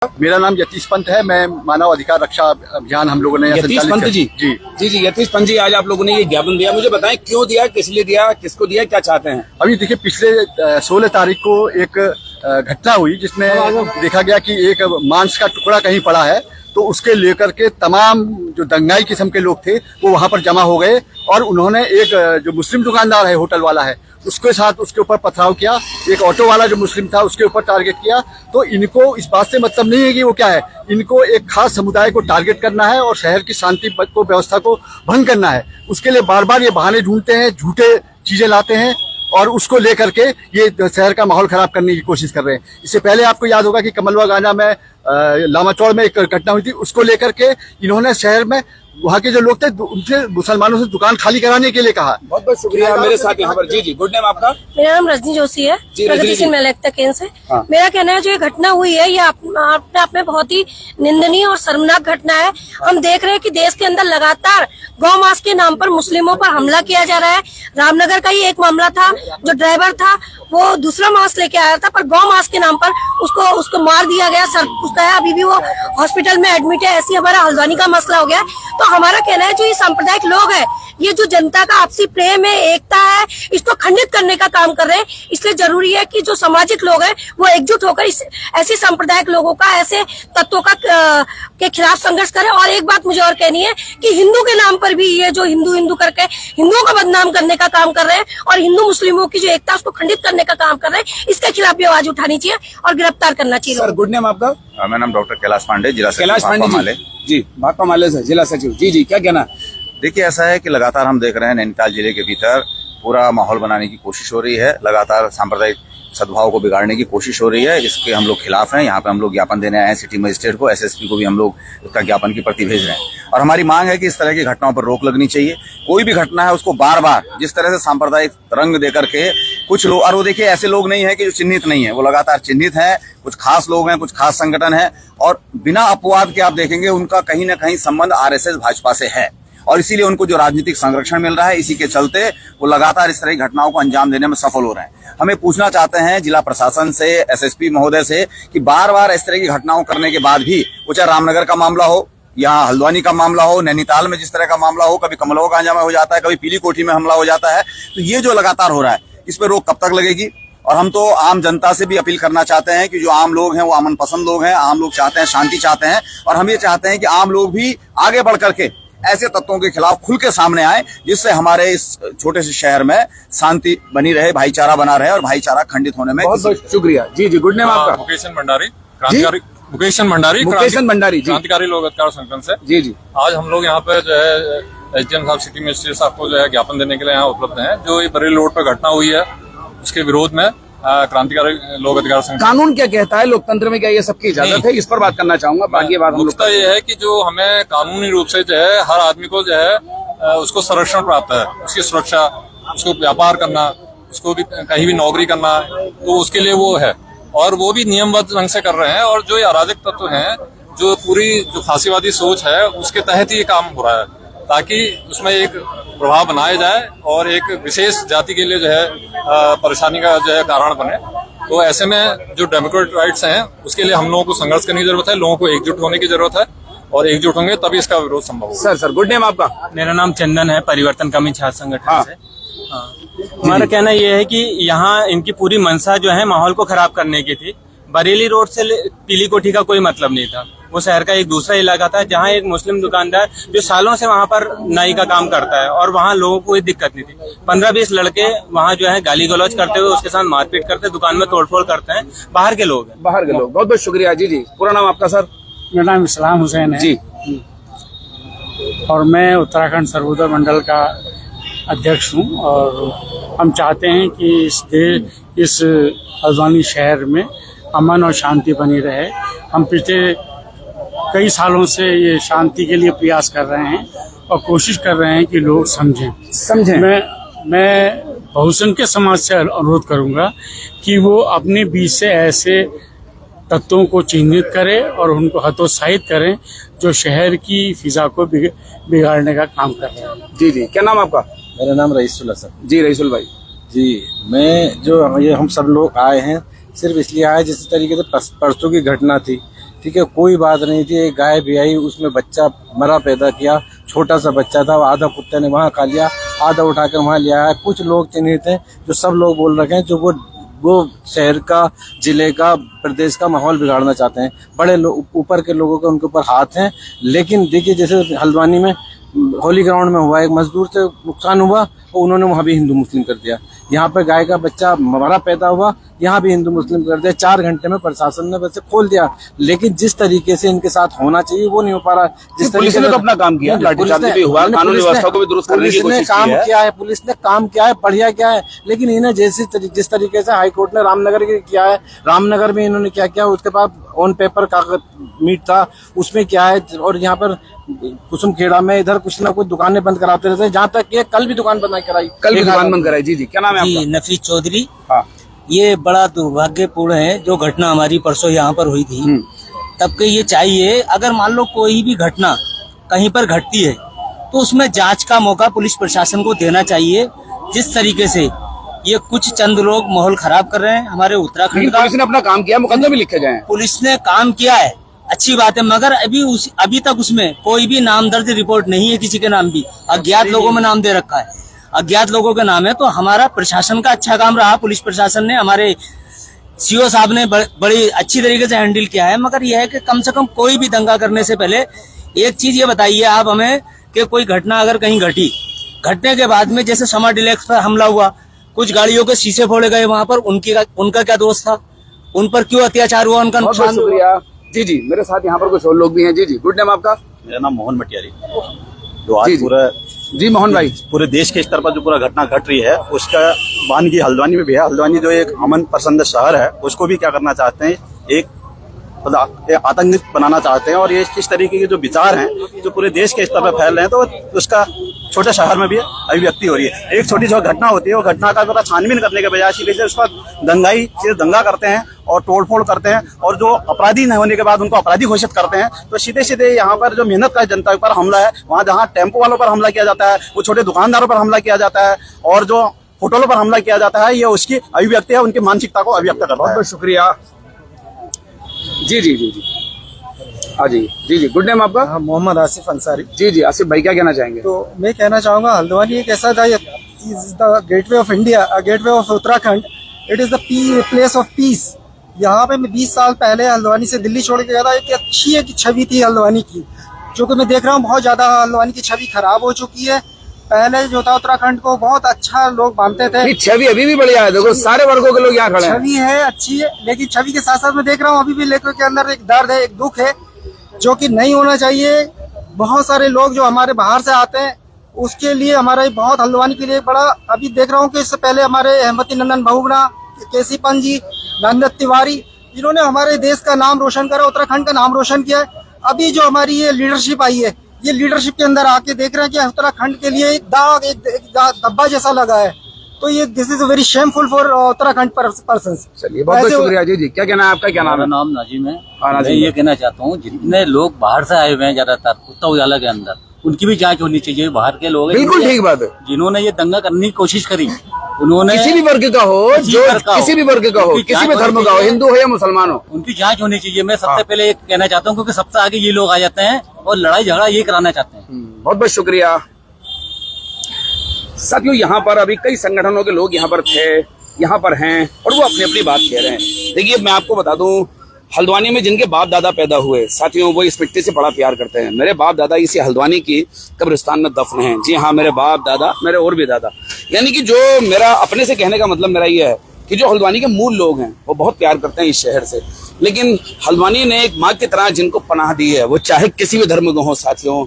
मेरा नाम यतीश पंत है। मैं मानव अधिकार रक्षा अभियान हम लोगों ने यतीश पंत जी जी यतीश पंत जी, आज आप लोगों ने ये ज्ञापन दिया, मुझे बताएं क्यों दिया, किस लिए दिया, किसको दिया, क्या चाहते हैं? अभी देखिए, पिछले 16 तारीख को एक घटना हुई जिसमें देखा गया कि एक मांस का टुकड़ा कहीं पड़ा है, तो उसके लेकर के तमाम जो दंगाई किस्म के लोग थे वो वहां पर जमा हो गए और उन्होंने एक जो मुस्लिम दुकानदार है, होटल वाला है, उसके साथ उसके ऊपर पथराव किया। एक ऑटो वाला जो मुस्लिम था उसके ऊपर टारगेट किया। तो इनको इस बात से मतलब नहीं है कि वो क्या है, इनको एक खास समुदाय को टारगेट करना है और शहर की शांति को, व्यवस्था को भंग करना है। उसके लिए बार बार ये बहाने ढूंढते हैं, झूठे चीजें लाते हैं और उसको लेकर के ये शहर का माहौल खराब करने की कोशिश कर रहे हैं। इससे पहले आपको याद होगा कि कमलवा गांजा में लामाचौड़ में एक घटना हुई थी, उसको लेकर के इन्होंने शहर में वहाँ के जो लोग थे उनसे, मुसलमानों से दुकान खाली कराने के लिए कहा। बहुत बहुत शुक्रिया। मेरे साथ यहाँ पर जी गुड नेम आपका? मेरा नाम रजनी जोशी है, प्रगतिशील महिला एकता केंद्र से। हाँ। मेरा कहना है जो ये घटना हुई है ये अपने आप में बहुत ही निंदनीय और शर्मनाक घटना है। हम देख रहे हैं कि देश के अंदर लगातार गौ मांस के नाम पर मुस्लिमों पर हमला किया जा रहा है। रामनगर का ही एक मामला था, जो ड्राइवर था वो दूसरा मांस लेके आया था, पर गौ मांस के नाम पर उसको मार दिया गया, सर कुचला है, अभी भी वो हॉस्पिटल में एडमिट है। ऐसी हमारा हल्द्वानी का मसला हो गया। तो हमारा कहना है जो ये सांप्रदायिक लोग हैं, ये जो जनता का आपसी प्रेम है, एकता है, इसको खंडित करने का काम कर रहे हैं। इसलिए जरूरी है कि जो सामाजिक लोग हैं वो एकजुट होकर ऐसे सांप्रदायिक लोगों का, ऐसे तत्वों का के खिलाफ संघर्ष करें। और एक बात मुझे और कहनी है कि हिंदू के नाम पर भी ये जो हिंदू करके हिंदुओं को बदनाम करने का काम कर रहे हैं और हिंदू मुस्लिमों की जो एकता उसको खंडित करने का काम कर रहे हैं, इसके खिलाफ भी आवाज उठानी चाहिए और गिरफ्तार करना चाहिए। सर गुड नेम आपका? मेरा नाम डॉक्टर कैलाश पांडे, जिला सचिव कैलाश पांडे जी, भाकपा माले से जिला सचिव। जी क्या कहना? देखिए, ऐसा है कि लगातार हम देख रहे हैं नैनीताल जिले के भीतर पूरा माहौल बनाने की कोशिश हो रही है, लगातार सांप्रदायिक सद्भाव को बिगाड़ने की कोशिश हो रही है। इसके हम लोग खिलाफ हैं। यहाँ पे हम लोग ज्ञापन देने आए हैं सिटी मजिस्ट्रेट को, एसएसपी को भी हम लोग उसका ज्ञापन की प्रति भेज रहे हैं और हमारी मांग है कि इस तरह की घटनाओं पर रोक लगनी चाहिए। कोई भी घटना है उसको बार बार जिस तरह से सांप्रदायिक रंग देकर के कुछ लोग, और वो देखिए ऐसे लोग नहीं है कि जो चिन्हित नहीं है, वो लगातार चिन्हित है। कुछ खास लोग हैं, कुछ खास संगठन है और बिना अपवाद के आप देखेंगे उनका कहीं ना कहीं संबंध आरएसएस भाजपा से है और इसीलिए उनको जो राजनीतिक संरक्षण मिल रहा है, इसी के चलते वो लगातार इस तरह की घटनाओं को अंजाम देने में सफल हो रहे हैं। हमें पूछना चाहते हैं जिला प्रशासन से, एसएसपी महोदय से कि बार बार इस तरह की घटनाओं करने के बाद भी, वो चाहे रामनगर का मामला हो, यहाँ हल्द्वानी का मामला हो, नैनीताल में जिस तरह का मामला हो, कभी कमलवा गांजा में हो जाता है, कभी पीली कोठी में हमला हो जाता है, तो ये जो लगातार हो रहा है इस पर रोक कब तक लगेगी? और हम तो आम जनता से भी अपील करना चाहते हैं कि जो आम लोग हैं वो अमन पसंद लोग हैं, आम लोग चाहते हैं, शांति चाहते हैं और हम ये चाहते हैं कि आम लोग भी आगे बढ़ करके ऐसे तत्वों के खिलाफ खुल के सामने आए, जिससे हमारे इस छोटे से शहर में शांति बनी रहे, भाईचारा बना रहे और भाईचारा खंडित होने में। बहुत बहुत शुक्रिया। जी गुड नेम आपका? मुकेशन भंडारी, क्रांतिकारी लोक अधिकार संगठन से। जी आज हम लोग यहाँ पे जो है एसडीएम साहब, सिटी मजिस्ट्रेट साहब को जो है ज्ञापन देने के लिए यहाँ उपलब्ध हैं। जो ये बरेली रोड पर घटना हुई है उसके विरोध में क्रांतिकारी लोक अधिकार संगठन। कानून क्या कहता है? लोकतंत्र में क्या ये सबकी इजाजत है? इस पर बात करना चाहूंगा। बाकी बात मुद्दा ये है कि जो हमें कानूनी रूप से जो है हर आदमी को जो है उसको संरक्षण प्राप्त है, उसकी सुरक्षा, उसको व्यापार करना, उसको भी कहीं भी नौकरी करना, तो उसके लिए वो है और वो भी नियमबद्ध ढंग से कर रहे हैं। और जो ये अराजक तत्व हैं, जो पूरी जो फांसीवादी सोच है उसके तहत ये काम हो रहा है, ताकि उसमें एक प्रभाव बनाया जाए और एक विशेष जाति के लिए जो है परेशानी का जो है कारण बने। तो ऐसे में जो डेमोक्रेटिक राइट्स हैं उसके लिए हम लोगों को संघर्ष करने की जरूरत है, लोगों को एकजुट होने की जरूरत है और एकजुट होंगे तभी इसका विरोध संभव होगा। सर गुड नेम आपका? मेरा नाम चंदन है, परिवर्तन कमी छात्र संगठन से। हमारा कहना यह है कि यहाँ इनकी पूरी मंशा जो है माहौल को खराब करने की थी। बरेली रोड से पीली कोठी का कोई मतलब नहीं था, वो शहर का एक दूसरा इलाका था जहाँ एक मुस्लिम दुकानदार जो सालों से वहाँ पर नाई का काम करता है और वहाँ लोगों को कोई दिक्कत नहीं थी। 15-20 लड़के वहाँ जो है गाली गलौज करते हुए उसके साथ मारपीट करते, दुकान में तोड़फोड़ करते हैं। बाहर के लोग हैं। बाहर के लोग। बहुत बहुत शुक्रिया। जी पूरा नाम आपका सर? मेरा नाम इस्लाम हुसैन है जी और मैं उत्तराखंड सर्वोदय मंडल का अध्यक्ष हूँ और हम चाहते हैं कि इस हल्द्वानी शहर में अमन और शांति बनी रहे। हम पिछले कई सालों से ये शांति के लिए प्रयास कर रहे हैं और कोशिश कर रहे हैं कि लोग समझें। मैं बहुसंख्यक समाज से अनुरोध करूंगा कि वो अपने बीच से ऐसे तत्वों को चिन्हित करें और उनको हतोत्साहित करें जो शहर की फिजा को बिगाड़ने का काम कर रहे हैं। जी क्या नाम आपका? मेरा नाम रईसुल है सर। जी रईसुल भाई। जी मैं जो ये हम सब लोग आए हैं सिर्फ इसलिए आए, जिस तरीके से परसों की घटना थी ठीक है, कोई बात नहीं थी। एक गाय भी आई, उसमें बच्चा मरा पैदा किया, छोटा सा बच्चा था, आधा कुत्ते ने वहाँ खा लिया, आधा उठाकर वहाँ लिया है। कुछ लोग चिन्हित हैं जो सब लोग बोल रखे हैं जो वो शहर का, जिले का, प्रदेश का माहौल बिगाड़ना चाहते हैं। बड़े ऊपर के लोगों के उनके ऊपर हाथ हैं। लेकिन देखिए जैसे हल्द्वानी में होली ग्राउंड में हुआ, एक मजदूर से नुकसान हुआ और उन्होंने वहाँ भी हिंदू मुस्लिम कर दिया। यहाँ पर गाय का बच्चा मरा पैदा हुआ, यहाँ भी हिंदू मुस्लिम कर दिया। 4 घंटे में प्रशासन ने वैसे खोल दिया, लेकिन जिस तरीके से इनके साथ होना चाहिए वो नहीं हो पा रहा। जिस पुलिस ने तो अपना काम किया, लाठीचार्ज भी हुआ, कानून व्यवस्था को भी दुरुस्त करने की कोशिश काम किया है, पुलिस ने काम किया है, बढ़िया किया है। लेकिन इन्हें जिस तरीके से हाईकोर्ट ने रामनगर के किया है, रामनगर में इन्होंने क्या किया, उसके बाद ऑन पेपर कागज मीट था उसमें क्या है। और यहाँ पर कुसुमखेड़ा में इधर कुछ ना कुछ दुकानें बंद कराते रहते हैं, जहाँ तक कि कल भी दुकान बंद कराई, कल भी दुकान बंद कराई। जी जी, क्या नाम है आपका? नफीस चौधरी। हाँ, ये बड़ा दुर्भाग्यपूर्ण है जो घटना हमारी परसों यहाँ पर हुई थी। तब के ये चाहिए, अगर मान लो कोई भी घटना कहीं पर घटती है तो उसमें जांच का मौका पुलिस प्रशासन को देना चाहिए। जिस तरीके से ये कुछ चंद लोग माहौल खराब कर रहे हैं हमारे उत्तराखंड का। पुलिस ने अपना काम किया, मुकदमे भी लिखे गए हैं। पुलिस ने काम किया है, अच्छी बात है, मगर अभी तक उसमें कोई भी नाम दर्ज रिपोर्ट नहीं है किसी के नाम भी। अज्ञात लोगों में नाम दे रखा है, अज्ञात लोगों के नाम है। तो हमारा प्रशासन का अच्छा काम रहा, पुलिस प्रशासन ने, हमारे सीओ साहब ने बड़ी अच्छी तरीके से हैंडल किया है। मगर यह है कि कम से कम कोई भी दंगा करने से पहले एक चीज ये बताइए आप हमें कि कोई घटना अगर कहीं घटी, घटने के बाद में जैसे समर डिलेक्स पर हमला हुआ, कुछ गाड़ियों के शीशे फोड़े गए, वहां पर उनका क्या दोष था? उन पर क्यों अत्याचार हुआ, उनका नुकसान शुक्रिया। जी जी, मेरे साथ यहाँ पर कुछ और लोग भी हैं। जी जी, गुड नेम आपका? मेरा नाम मोहन मटियारी। जो आज पूरा जी मोहन भाई, पूरे देश के स्तर पर जो पूरा घटना घट रही है उसका वानगी हल्द्वानी में भी है। हल्द्वानी जो एक अमन पसंद शहर है उसको भी क्या करना चाहते हैं, एक आतंकित बनाना चाहते हैं। और ये किस तरीके के जो विचार हैं जो पूरे देश के स्तर पर फैल रहे हैं, तो उसका छोटे शहर में भी अभिव्यक्ति हो रही है। एक छोटी जो घटना होती है वो घटना का थोड़ा छानबीन करने के बजाय सीधे से उस पर दंगा करते हैं और तोड़फोड़ करते हैं, और जो अपराधी न होने के बाद उनको अपराधी घोषित करते हैं। तो सीधे सीधे यहाँ पर जो मेहनत का जनता पर हमला है, वहाँ जहाँ टेम्पो वालों पर हमला किया जाता है, वो छोटे दुकानदारों पर हमला किया जाता है, और जो होटलों पर हमला किया जाता है, ये उसकी अभिव्यक्ति है, उनकी मानसिकता को अभिव्यक्त करता है। बहुत बहुत शुक्रिया। जी जी जी जी, हाँ जी जी जी, गुड नेम आपका? मोहम्मद आसिफ अंसारी। जी जी, आसिफ भाई क्या कहना चाहेंगे? तो मैं कहना चाहूँगा हल्द्वानी एक ऐसा था, the gateway of India, gateway of Uttarakhand. It is the place of peace. यहाँ पे मैं 20 साल पहले हल्द्वानी से दिल्ली छोड़ के गया था। एक अच्छी एक छवि थी हल्द्वानी की, जो कि मैं देख रहा हूँ बहुत ज़्यादा हल्द्वानी की छवि खराब हो चुकी है। पहले जो था उत्तराखंड को बहुत अच्छा लोग मानते थे। छवि अभी भी बढ़िया है, देखो सारे वर्गों के लोग यहाँ खड़े हैं। छवि है, अच्छी है, लेकिन छवि के साथ साथ मैं देख रहा हूँ अभी भी लेकर के अंदर एक दर्द है, एक दुख है, जो कि नहीं होना चाहिए। बहुत सारे लोग जो हमारे बाहर से आते हैं उसके लिए हमारा बहुत हल्द्वानी के लिए बड़ा, अभी देख रहा हूँ कि इससे पहले हमारे अहमती नंदन बहुगुणा, केसी पंत जी, नंदत तिवारी, जिन्होंने हमारे देश का नाम रोशन करा, उत्तराखंड का नाम रोशन किया है। अभी जो हमारी ये लीडरशिप आई है, ये लीडरशिप के अंदर आके देख रहे हैं कि उत्तराखंड के लिए एक दाग, एक धब्बा जैसा लगा है। तो ये this is very shameful for Uttarakhand persons. चलिए बहुत बहुत शुक्रिया। जी जी, क्या कहना है आपका? क्या नाम है? नाम नाजिम है। नाजिम, मैं ये कहना चाहता हूँ जितने लोग बाहर से आए हुए हैं ज्यादातर उत्तर उजाला के अंदर, उनकी भी जांच होनी चाहिए। बाहर के लोग बिल्कुल ठीक बात है, जिन्होंने ये दंगा करने की कोशिश करी, उन्होंने किसी भी वर्ग का हो, जो किसी भी वर्ग का हो, किसी भी धर्म का हो, हिंदू हो या मुसलमान हो, उनकी जांच होनी चाहिए। मैं सबसे पहले ये कहना चाहता हूँ, क्योंकि सबसे आगे ये लोग आ जाते हैं और लड़ाई झगड़ा ये कराना चाहते हैं। बहुत बहुत शुक्रिया। साथियों, यहाँ पर अभी कई संगठनों के लोग यहाँ पर थे, यहाँ पर हैं, और वो अपनी अपनी बात कह रहे हैं। देखिए, मैं आपको बता दूं, हल्द्वानी में जिनके बाप दादा पैदा हुए साथियों, वो इस मिट्टी से बड़ा प्यार करते हैं। मेरे बाप दादा इसी हल्द्वानी की कब्रिस्तान में दफन हैं। जी हाँ, मेरे बाप दादा, मेरे और भी दादा। यानी कि जो मेरा अपने से कहने का मतलब मेरा ये है कि जो हल्द्वानी के मूल लोग हैं वो बहुत प्यार करते हैं इस शहर से। लेकिन हल्द्वानी ने एक माँ की तरह जिनको पनाह दी है, वो चाहे किसी भी धर्म के हों साथियों,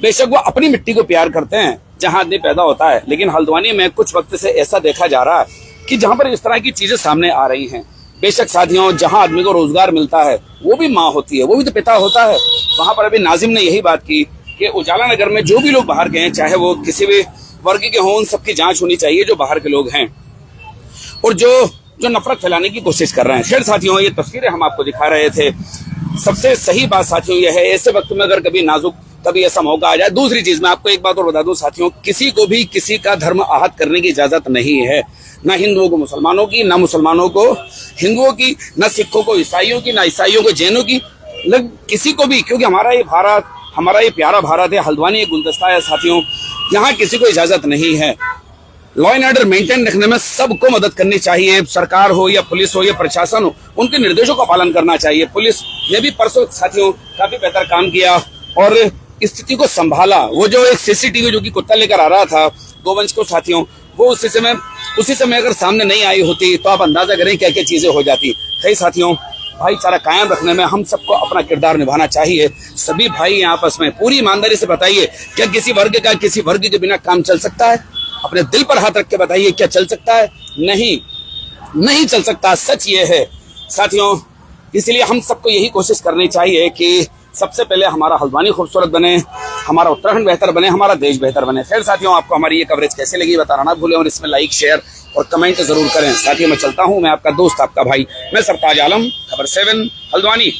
बेशक वो अपनी मिट्टी को प्यार करते हैं जहां आदमी पैदा होता है। लेकिन हल्द्वानी में कुछ वक्त से ऐसा देखा जा रहा है कि जहां पर इस तरह की चीजें सामने आ रही हैं। बेशक साथियों, जहां आदमी को रोजगार मिलता है वो भी माँ होती है, वो भी तो पिता होता है। वहां पर अभी नाजिम ने यही बात की कि उजाला नगर में जो भी लोग बाहर गए हैं, चाहे वो किसी भी वर्ग के हों, उन सबकी जांच होनी चाहिए जो बाहर के लोग हैं और जो नफरत फैलाने की कोशिश कर रहे हैं। खैर साथियों, ये तस्वीरें हम आपको दिखा रहे थे। सबसे सही बात साथियों यह है, ऐसे वक्त में अगर कभी नाजुक कभी ऐसा मौका आ जाए। दूसरी चीज मैं आपको एक बात और बता दूं साथियों, किसी को भी किसी का धर्म आहत करने की इजाजत नहीं है। ना हिंदुओं को मुसलमानों की, ना मुसलमानों को हिंदुओं की, ना सिखों को ईसाइयों की, ना ईसाइयों को जैनों की, किसी को भी, क्योंकि हमारा ये भारत, हमारा ये प्यारा भारत है। हल्द्वानी एक गुलदस्ता है साथियों, यहाँ किसी को इजाजत नहीं है। लॉ एंड ऑर्डर मेंटेन रखने में सबको मदद करनी चाहिए, सरकार हो या पुलिस हो या प्रशासन हो, उनके निर्देशों का पालन करना चाहिए। पुलिस ने भी परसों साथियों काफी बेहतर काम किया और स्थिति को संभाला। वो जो एक सीसीटीवी जो कि कुत्ता लेकर आ रहा था गोवंश को साथियों, वो उसी समय अगर सामने नहीं आई होती तो आप अंदाजा करें क्या क्या चीजें हो जाती। कई साथियों, भाईचारा कायम रखने में हम सबको अपना किरदार निभाना चाहिए। सभी भाई आपस में पूरी ईमानदारी से बताइए, क्या किसी वर्ग के बिना काम चल सकता है? अपने दिल पर हाथ रख के बताइए, क्या चल सकता है? नहीं चल सकता। सच ये है साथियों, इसलिए हम सबको यही कोशिश करनी चाहिए कि सबसे पहले हमारा हल्द्वानी खूबसूरत बने, हमारा उत्तराखंड बेहतर बने, हमारा देश बेहतर बने। खैर साथियों, आपको हमारी ये कवरेज कैसे लगी बताना ना भूलें और इसमें लाइक, शेयर और कमेंट जरूर करें। साथियों, मैं चलता हूं, मैं आपका दोस्त, आपका भाई, मैं सरताज आलम, खबर 7 हल्द्वानी।